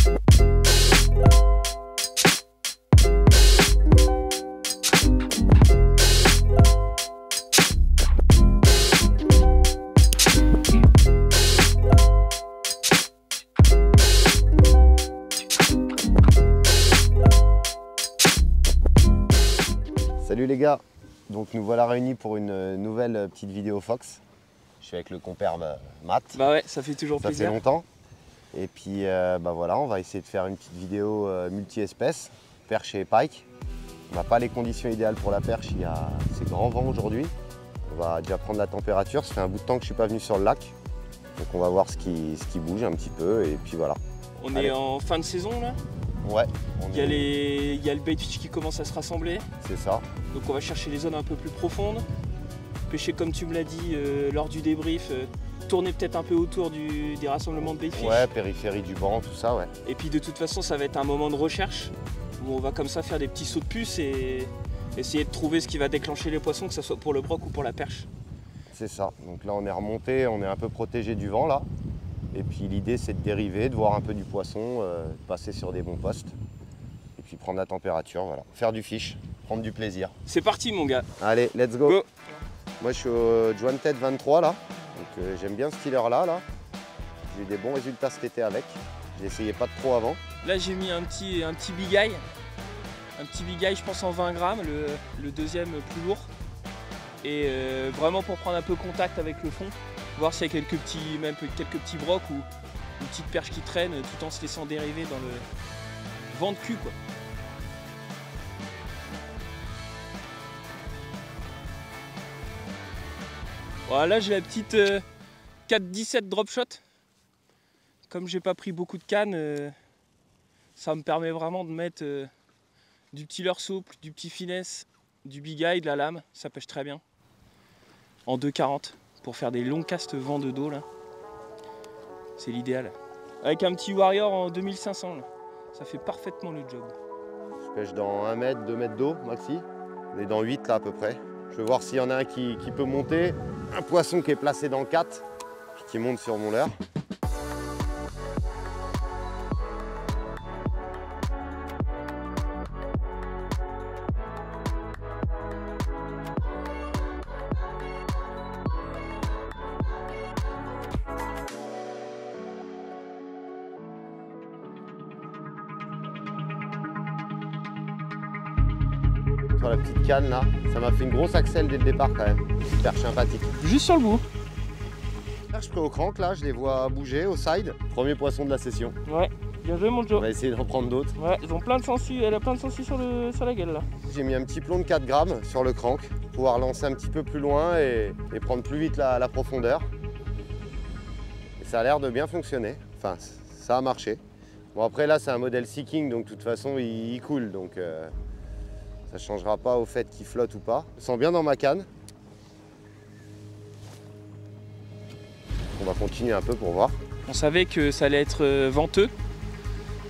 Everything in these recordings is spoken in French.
Salut les gars, donc nous voilà réunis pour une nouvelle petite vidéo Fox. Je suis avec le compère Matt. Bah ouais, ça fait toujours plaisir. Ça fait longtemps. Et puis bah voilà, on va essayer de faire une petite vidéo multi-espèces, perche et pike. On n'a pas les conditions idéales pour la perche, il y a ces grands vents aujourd'hui. On va déjà prendre la température, ça fait un bout de temps que je ne suis pas venu sur le lac. Donc on va voir ce qui bouge un petit peu et puis voilà. On est en fin de saison là. Ouais. Il y a le bait fish qui commence à se rassembler. C'est ça. Donc on va chercher les zones un peu plus profondes. Pêcher comme tu me l'as dit lors du débrief, tourner peut-être un peu autour des rassemblements de bait fish. Ouais, périphérie du banc, tout ça, ouais. Et puis de toute façon ça va être un moment de recherche où on va comme ça faire des petits sauts de puce et essayer de trouver ce qui va déclencher les poissons, que ce soit pour le broc ou pour la perche. C'est ça. Donc là on est remonté, on est un peu protégé du vent là. Et puis l'idée c'est de dériver, de voir un peu du poisson, passer sur des bons postes. Et puis prendre la température, voilà. Faire du fish, prendre du plaisir. C'est parti mon gars. Allez, let's go. Moi je suis au Jointed 23 là. Donc j'aime bien ce killer là. J'ai eu des bons résultats cet été avec. J'ai essayé pas de trop avant. Là j'ai mis un petit big eye. Un petit big eye je pense en 20 grammes, le deuxième plus lourd. Et vraiment pour prendre un peu contact avec le fond. Voir s'il y a quelques petits brocs ou une petite perche qui traîne tout en se laissant dériver dans le vent de cul quoi. Voilà, j'ai la petite 4-17 drop shot. Comme j'ai pas pris beaucoup de cannes, ça me permet vraiment de mettre du petit leurre souple, du petit finesse, du big eye, de la lame, ça pêche très bien. En 2,40 pour faire des longs castes vent de dos là. C'est l'idéal. Avec un petit warrior en 2500 là. Ça fait parfaitement le job. Je pêche dans 1 mètre, 2 mètres d'eau maxi. On est dans 8 là à peu près. Je veux voir s'il y en a un qui peut monter. Un poisson qui est placé dans 4 puis qui monte sur mon leurre. Sur la petite canne là, ça m'a fait une grosse accel dès le départ quand même. Super sympathique. Juste sur le bout. Là je suis au crank là, je les vois bouger au side. Premier poisson de la session. Ouais, bien joué mon Joe. On va essayer d'en prendre d'autres. Ouais, ils ont plein de sensus, elle a plein de sensus sur la gueule là. J'ai mis un petit plomb de 4 grammes sur le crank pour pouvoir lancer un petit peu plus loin et prendre plus vite la profondeur. Et ça a l'air de bien fonctionner. Enfin, ça a marché. Bon après là c'est un modèle seeking donc de toute façon il coule donc ça ne changera pas au fait qu'il flotte ou pas. Je sens bien dans ma canne. On va continuer un peu pour voir. On savait que ça allait être venteux.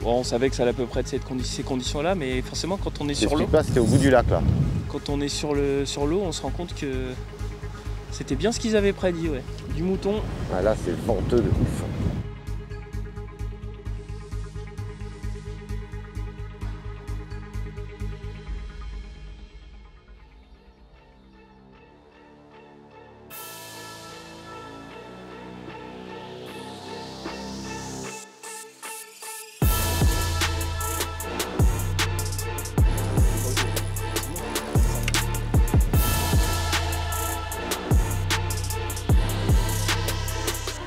Bon, on savait que ça allait à peu près de ces conditions-là, mais forcément quand on est sur l'eau, c'était au bout du lac là. Quand on est sur l'eau, on se rend compte que c'était bien ce qu'ils avaient prédit, ouais. Du mouton. Ah, là c'est venteux de ouf.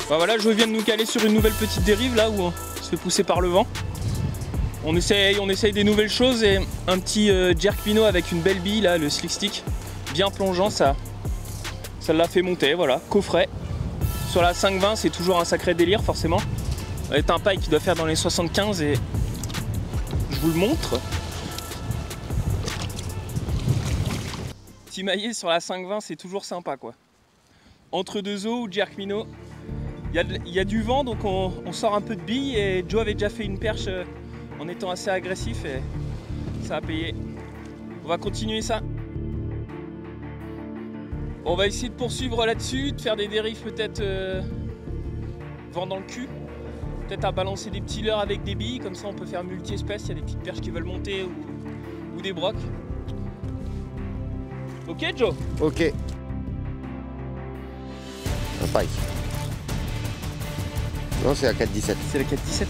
Bah voilà, je viens de nous caler sur une nouvelle petite dérive là où on se fait pousser par le vent. On essaye des nouvelles choses et un petit jerk minnow avec une belle bille là, le slick stick, bien plongeant, ça l'a fait monter, voilà, coffret. Sur la 5,20 c'est toujours un sacré délire forcément. C'est un paille qui doit faire dans les 75 et je vous le montre. Petit maillet sur la 5,20 c'est toujours sympa quoi. Entre deux eaux ou jerk minnow. Il y a du vent donc on sort un peu de billes et Joe avait déjà fait une perche en étant assez agressif et ça a payé. On va continuer ça. On va essayer de poursuivre là-dessus, de faire des dérives peut-être vent dans le cul. peut-être à balancer des petits leurres avec des billes, comme ça on peut faire multi-espèces, il y a des petites perches qui veulent monter ou des brocs. Ok Joe? Ok. Un pike. Non, c'est la 4,17. C'est la 4,17.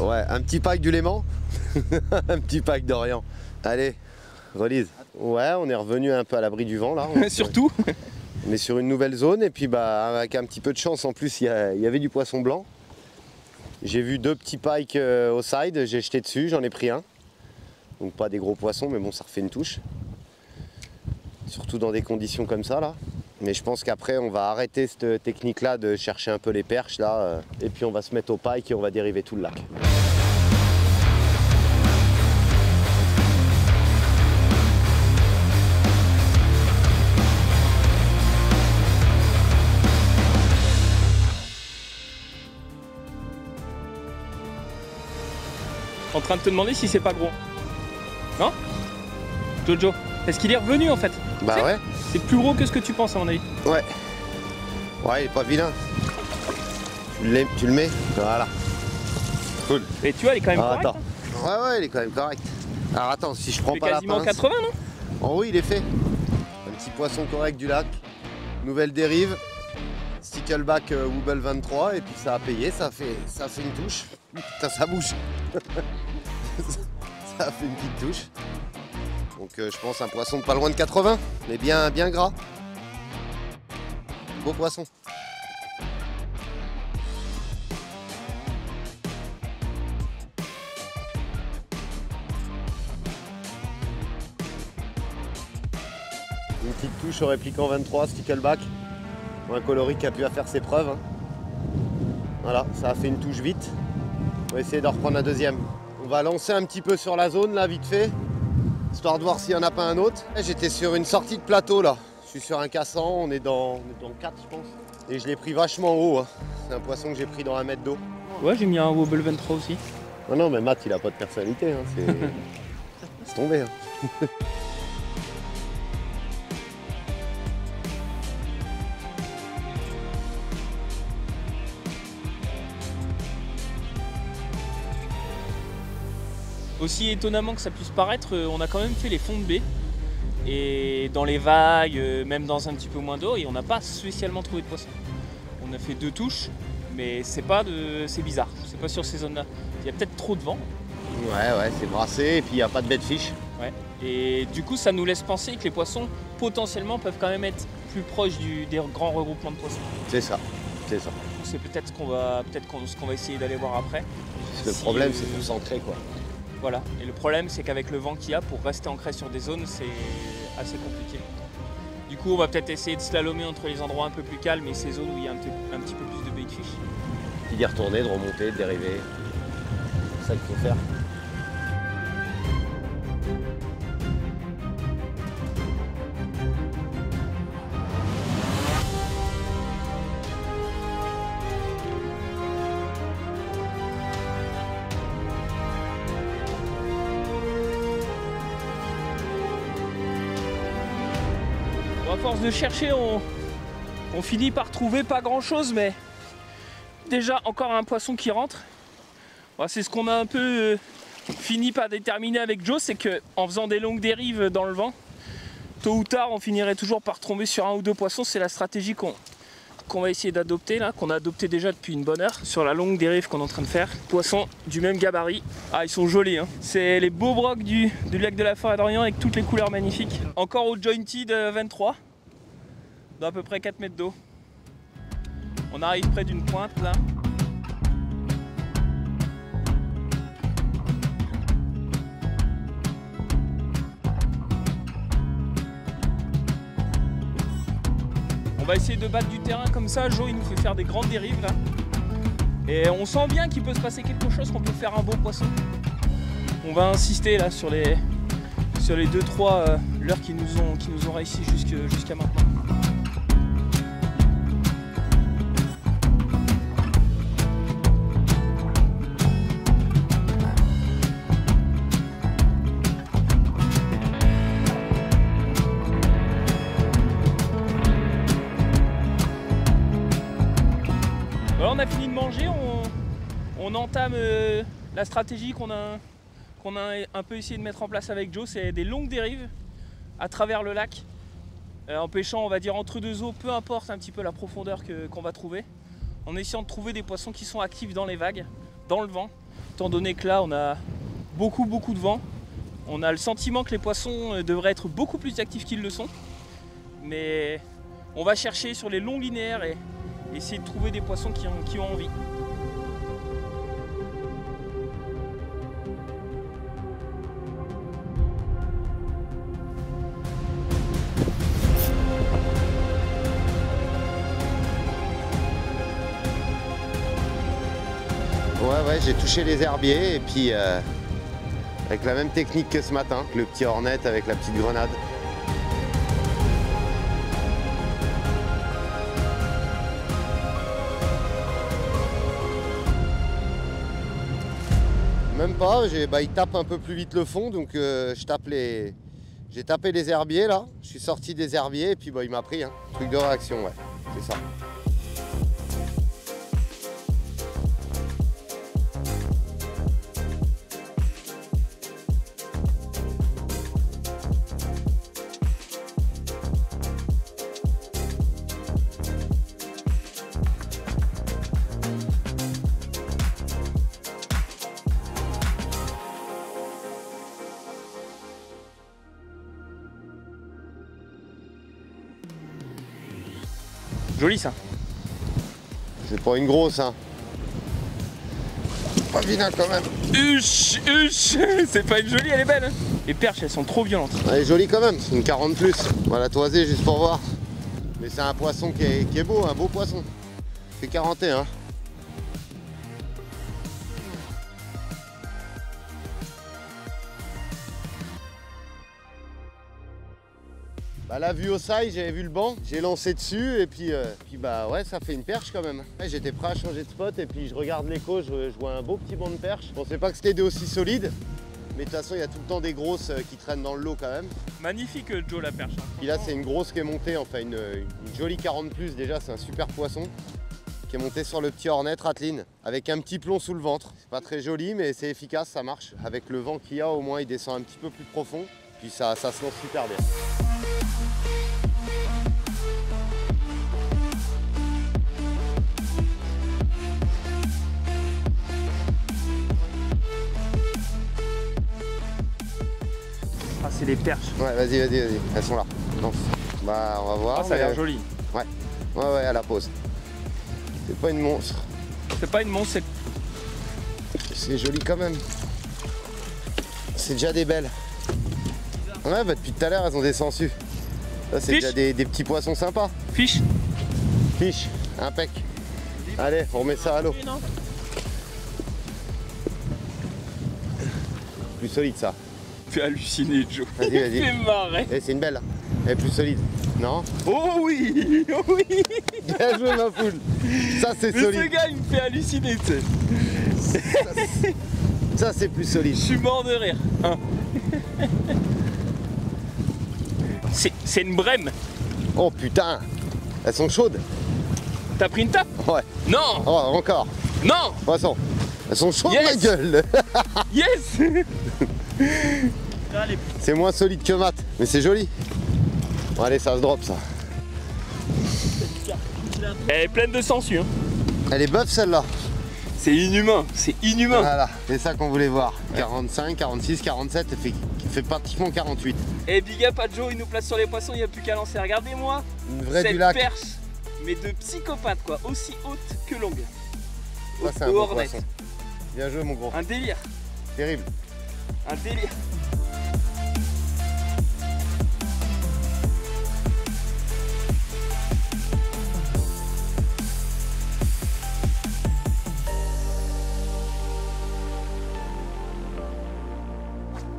Ouais, un petit pike du Léman. Un petit pike d'Orient. Allez, relise. Ouais, on est revenu un peu à l'abri du vent là. Surtout. On est sur une nouvelle zone et puis bah avec un petit peu de chance en plus il y avait du poisson blanc. J'ai vu 2 petits pikes au side, j'ai jeté dessus, j'en ai pris un. Donc pas des gros poissons mais bon ça refait une touche. Surtout dans des conditions comme ça là. Mais je pense qu'après on va arrêter cette technique là de chercher un peu les perches là. Et puis on va se mettre au pike et on va dériver tout le lac. En train de te demander si c'est pas gros. Non? Jojo, est-ce qu'il est revenu en fait? Bah ouais. C'est plus gros que ce que tu penses à mon avis. Ouais. Ouais, il est pas vilain. Tu le mets? Voilà. Cool. Et tu vois, il est quand même correct. Attends. Hein. Ouais, il est quand même correct. Alors attends, si je prends pas la pince... quasiment 80, non? Oh oui, il est fait. Un petit poisson correct du lac. Nouvelle dérive. Stickleback Wobble 23 et puis ça a payé, ça fait une touche. Putain, ça bouge. Ça a fait une petite touche. Donc je pense un poisson de pas loin de 80, mais bien gras. Beau poisson. Une petite touche au répliquant 23, stickleback. Un coloris qui a pu faire ses preuves. Voilà, ça a fait une touche vite. On va essayer d'en reprendre la deuxième. On va lancer un petit peu sur la zone là, vite fait, histoire de voir s'il n'y en a pas un autre. J'étais sur une sortie de plateau là. Je suis sur un cassant, on est dans 4 je pense. Et je l'ai pris vachement haut. Hein. C'est un poisson que j'ai pris dans 1 mètre d'eau. Ouais, j'ai mis un Wobble 23 aussi. Non, non, mais Matt il a pas de personnalité. Hein. C'est tombé. Hein. Aussi étonnamment que ça puisse paraître, on a quand même fait les fonds de baie. Et dans les vagues, même dans un petit peu moins d'eau, et on n'a pas spécialement trouvé de poisson. On a fait 2 touches, mais c'est bizarre. C'est pas sur ces zones-là. Il y a peut-être trop de vent. Ouais, c'est brassé et puis il n'y a pas de bête fiche. Ouais. Et du coup, ça nous laisse penser que les poissons, potentiellement, peuvent quand même être plus proches des grands regroupements de poissons. C'est ça, c'est ça. C'est peut-être ce qu'on va essayer d'aller voir après. Le problème, c'est de s'ancrer quoi. Voilà, et le problème c'est qu'avec le vent qu'il y a, pour rester ancré sur des zones, c'est assez compliqué. Du coup, on va peut-être essayer de slalomer entre les endroits un peu plus calmes et ces zones où il y a un petit peu plus de bait fish. Puis d'y retourner, de remonter, de dériver. C'est ça qu'il faut faire. À force de chercher, on finit par trouver pas grand chose, mais déjà encore un poisson qui rentre. Bon, c'est ce qu'on a un peu fini par déterminer avec Joe, c'est qu'en faisant des longues dérives dans le vent, tôt ou tard on finirait toujours par tomber sur 1 ou 2 poissons. C'est la stratégie qu'on va essayer d'adopter là, qu'on a adopté déjà depuis une bonne heure sur la longue dérive qu'on est en train de faire. Poissons du même gabarit. Ah, ils sont jolis, hein. C'est les beaux brocs du lac de la Forêt d'Orient avec toutes les couleurs magnifiques. Encore au jointed 23. D'à peu près 4 mètres d'eau. On arrive près d'une pointe là. On va essayer de battre du terrain comme ça. Joe il nous fait faire des grandes dérives là. Et on sent bien qu'il peut se passer quelque chose, qu'on peut faire un beau poisson. On va insister là sur les 2-3 leurres qui nous ont réussi jusqu'à maintenant. Voilà, on a fini de manger, entame la stratégie qu'on a un peu essayé de mettre en place avec Joe, c'est des longues dérives à travers le lac, en pêchant, on va dire, entre deux eaux, peu importe un petit peu la profondeur qu'on va trouver, en essayant de trouver des poissons qui sont actifs dans les vagues, dans le vent, étant donné que là on a beaucoup de vent. On a le sentiment que les poissons devraient être beaucoup plus actifs qu'ils le sont, mais on va chercher sur les longs linéaires et essayer de trouver des poissons qui ont envie. Ouais, j'ai touché les herbiers et puis avec la même technique que ce matin, le petit hornet avec la petite grenade. Même pas, il tape un peu plus vite le fond, donc j'ai tapé les herbiers là, je suis sorti des herbiers et puis il m'a pris, hein. Truc de réaction, ouais, c'est ça. Joli ça. C'est pas une grosse, hein. Pas vilain quand même. C'est pas une jolie, elle est belle. Hein. Les perches, elles sont trop violentes. Elle est jolie quand même, c'est une 40 plus. On va la toiser juste pour voir. Mais c'est un poisson qui est beau, un beau poisson. C'est 41. Là, vu au sail, j'avais vu le banc, j'ai lancé dessus et puis ouais, ça fait une perche quand même. Ouais, j'étais prêt à changer de spot et puis je regarde l'écho, je vois un beau petit banc de perche. Je pensais pas que c'était des aussi solides, mais de toute façon il y a tout le temps des grosses qui traînent dans le lot quand même. Magnifique Joe la perche. Hein. Puis là c'est une grosse qui est montée, enfin une jolie 40 plus déjà, c'est un super poisson qui est monté sur le petit hornet Ratlin avec un petit plomb sous le ventre. C'est pas très joli mais c'est efficace, ça marche. Avec le vent qu'il y a au moins il descend un petit peu plus profond, puis ça se lance super bien. Ah, c'est les perches. Ouais, vas-y, elles sont là. Non. Bah, on va voir. Ah, ça a l'air joli. Ouais, à la pause. C'est pas une monstre. C'est pas une monstre, c'est joli quand même. C'est déjà des belles. Ouais, depuis tout à l'heure, elles ont des sangsues. Ça, c'est déjà des petits poissons sympas. Fiche. Impec. Allez, on remet ça à l'eau. Plus solide ça. Fais halluciner Joe. Vas-y. Fais marrer. C'est une belle. Elle est plus solide. Non? Oh oui. Bien joué ma poule. Ça c'est solide. Ce gars il me fait halluciner, tu sais. Ça c'est plus solide. Je suis mort de rire. Hein. C'est une brème. Oh putain. Elles sont chaudes. T'as pris une tape? Ouais. Non. Oh, encore. Non. Poisson. Elles sont chaudes, Yes. ma gueule. Yes. C'est moins solide que mat, mais c'est joli. Bon, allez, ça se drop ça. Elle est pleine de sangsues. Hein. Elle est bœuf celle-là. C'est inhumain, c'est inhumain. Voilà, c'est ça qu'on voulait voir. 45, 46, 47, elle fait pratiquement 48. Et big up à Joe, il nous place sur les poissons, il n'y a plus qu'à lancer. Regardez-moi Une vraie cette du lac. perche, mais de psychopathe quoi, aussi haute que longue. Ça c'est un beau poisson. Bien joué mon gros. Un délire. Terrible. Un délire.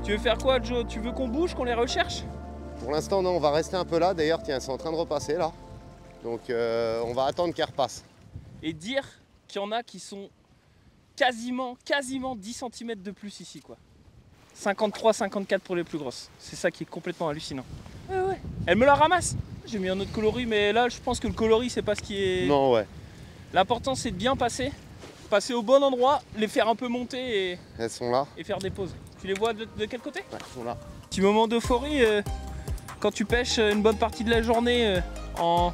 Tu veux faire quoi Joe? Tu veux qu'on bouge, qu'on les recherche? Pour l'instant non, on va rester un peu là. D'ailleurs tiens, c'est en train de repasser là. Donc on va attendre qu'elle repasse. Et dire qu'il y en a qui sont quasiment 10 cm de plus ici quoi. 53, 54 pour les plus grosses. C'est ça qui est complètement hallucinant. Ouais. Elle me la ramasse. J'ai mis un autre coloris, mais là je pense que le coloris c'est pas ce qui est... Non ouais. L'important c'est de bien passer passer au bon endroit, les faire un peu monter Elles sont là. et faire des pauses. Tu les vois de quel côté? Ouais, elles sont là. Petit moment d'euphorie quand tu pêches une bonne partie de la journée en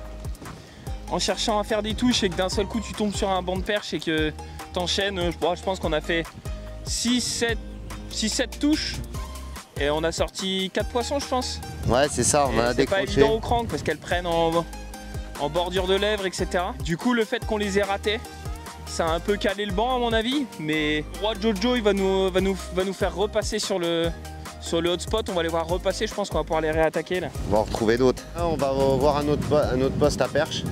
cherchant à faire des touches et que d'un seul coup tu tombes sur un banc de perche et que t'enchaînes. Je pense qu'on a fait 6-7 touches et on a sorti 4 poissons, je pense. Ouais, c'est ça, on a C'est pas décroché. évident au crank parce qu'elles prennent en bordure de lèvres, etc. Du coup, le fait qu'on les ait ratés, ça a un peu calé le banc à mon avis, mais le roi Jojo il va nous faire repasser sur le hotspot. On va les voir repasser, je pense qu'on va pouvoir les réattaquer là. On va en retrouver d'autres. On va voir un autre poste à perche,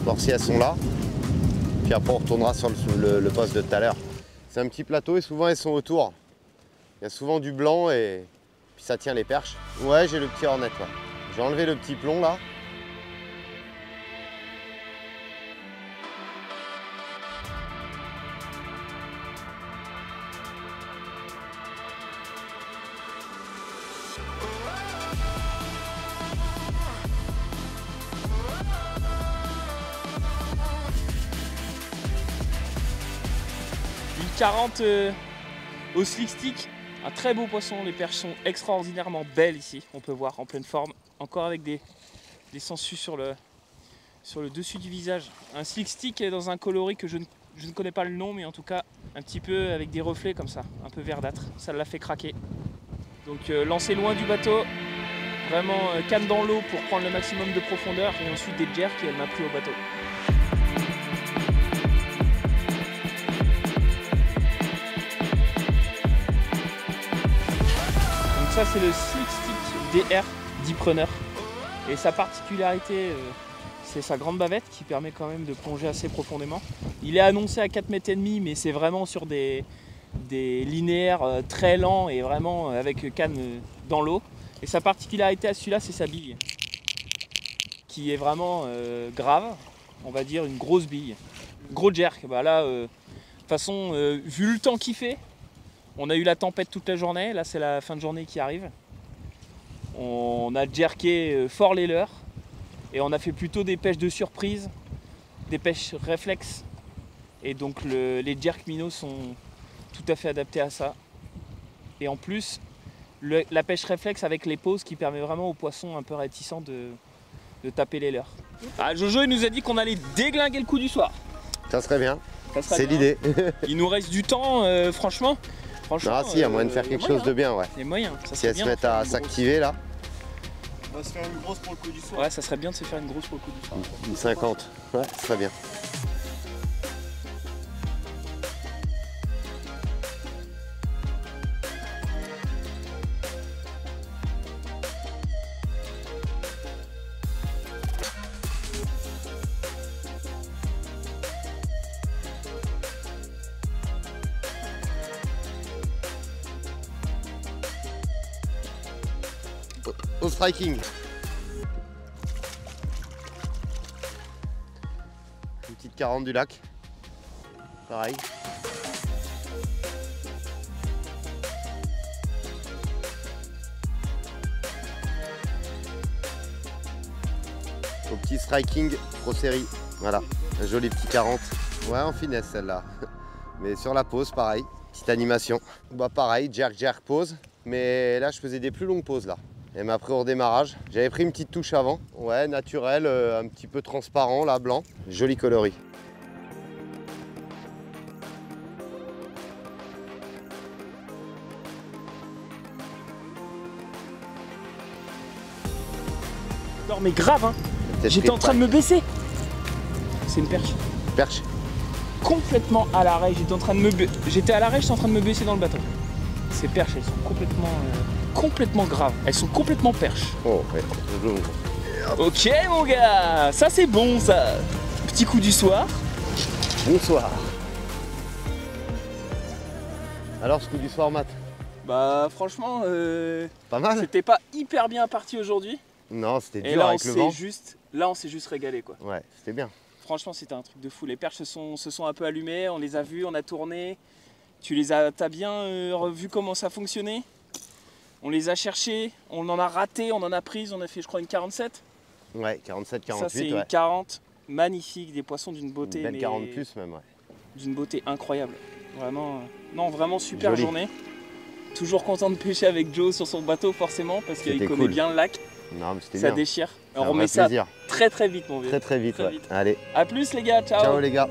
voir si elles sont là. Puis après on retournera sur le poste de tout à l'heure. C'est un petit plateau et souvent elles sont autour. Il y a souvent du blanc et puis ça tient les perches. Ouais, j'ai le petit hornet là. J'ai enlevé le petit plomb là. Une 40 au slick stick, un très beau poisson. Les perches sont extraordinairement belles ici, on peut voir en pleine forme, encore avec des sangsues sur le dessus du visage. Un slick stick est dans un coloris que je ne connais pas le nom, mais en tout cas un petit peu avec des reflets comme ça, un peu verdâtre, ça l'a fait craquer. Donc lancer loin du bateau, vraiment canne dans l'eau pour prendre le maximum de profondeur et ensuite des jerks et elle m'a pris au bateau. Donc ça c'est le slick stick DR Deeprunner et sa particularité c'est sa grande bavette qui permet quand même de plonger assez profondément. Il est annoncé à 4,5 m mais c'est vraiment sur des linéaires très lents et vraiment avec canne dans l'eau. Et sa particularité à celui-là c'est sa bille qui est vraiment grave, on va dire une grosse bille. Gros jerk, bah là de toute façon vu le temps qu'il fait, on a eu la tempête toute la journée, là c'est la fin de journée qui arrive. On a jerké fort les leurres et on a fait plutôt des pêches de surprise, des pêches réflexes. Et donc les jerk minots sont tout à fait adaptés à ça. Et en plus, la pêche réflexe avec les pauses qui permet vraiment aux poissons un peu réticents de taper les leurres. Ah, Jojo il nous a dit qu'on allait déglinguer le coup du soir. Ça serait bien, Ça serait c'est bien. l'idée. Il nous reste du temps, franchement. Ah si, il y a moyen de faire quelque chose de bien, ouais. Il y a moyen. Ça Si serait elles se bien mettent d'en faire à une grosse. s'activer là, On va se faire une grosse pour le coup du soir. Ouais, ça serait bien de se faire une grosse pour le coup du soir. une 50, ouais, ce serait bien. Au striking. Une petite 40 du lac. Pareil. Au petit striking pro série. Voilà, un joli petit 40. Ouais, en finesse celle-là. Mais sur la pause, pareil. Petite animation. Bah pareil, jerk, pause. Mais là, je faisais des plus longues pauses là. Elle m'a pris au redémarrage. J'avais pris une petite touche avant. Ouais, naturel, un petit peu transparent, là, blanc. Joli coloris. Non mais grave hein. J'étais en train de me baisser. C'est une perche. Perche. Complètement à l'arrêt. J'étais à l'arrêt, j'étais en train de me baisser dans le bateau. Ces perches, elles sont complètement graves. Elles sont complètement perches. Oh, ouais. Ok mon gars, ça c'est bon ça. Petit coup du soir. Bonsoir. Alors, ce coup du soir, Matt, Bah franchement, pas mal? c'était pas hyper bien parti aujourd'hui. Non, c'était Et dur là on avec le vent. s'est juste régalé quoi. Ouais, c'était bien. Franchement c'était un truc de fou. Les perches se sont un peu allumées, on les a vues, on a tourné. T'as bien vu comment ça fonctionnait? On les a cherchées, on en a raté, on en a prises, on a fait je crois une 47. Ouais, 47, 48, Ça c'est ouais. une 40, magnifique, des poissons d'une beauté. Une belle mais 40 plus même, ouais. d'une beauté incroyable. Vraiment, non, vraiment super Joli. journée. Toujours content de pêcher avec Joe sur son bateau forcément parce qu'il C'était connaît cool. bien le lac. Non, mais c'était Ça bien. déchire. C'est On un remet vrai ça plaisir. très très vite mon vieux. Très très vite, Très ouais. vite. Allez, A plus les gars, ciao. ciao les gars.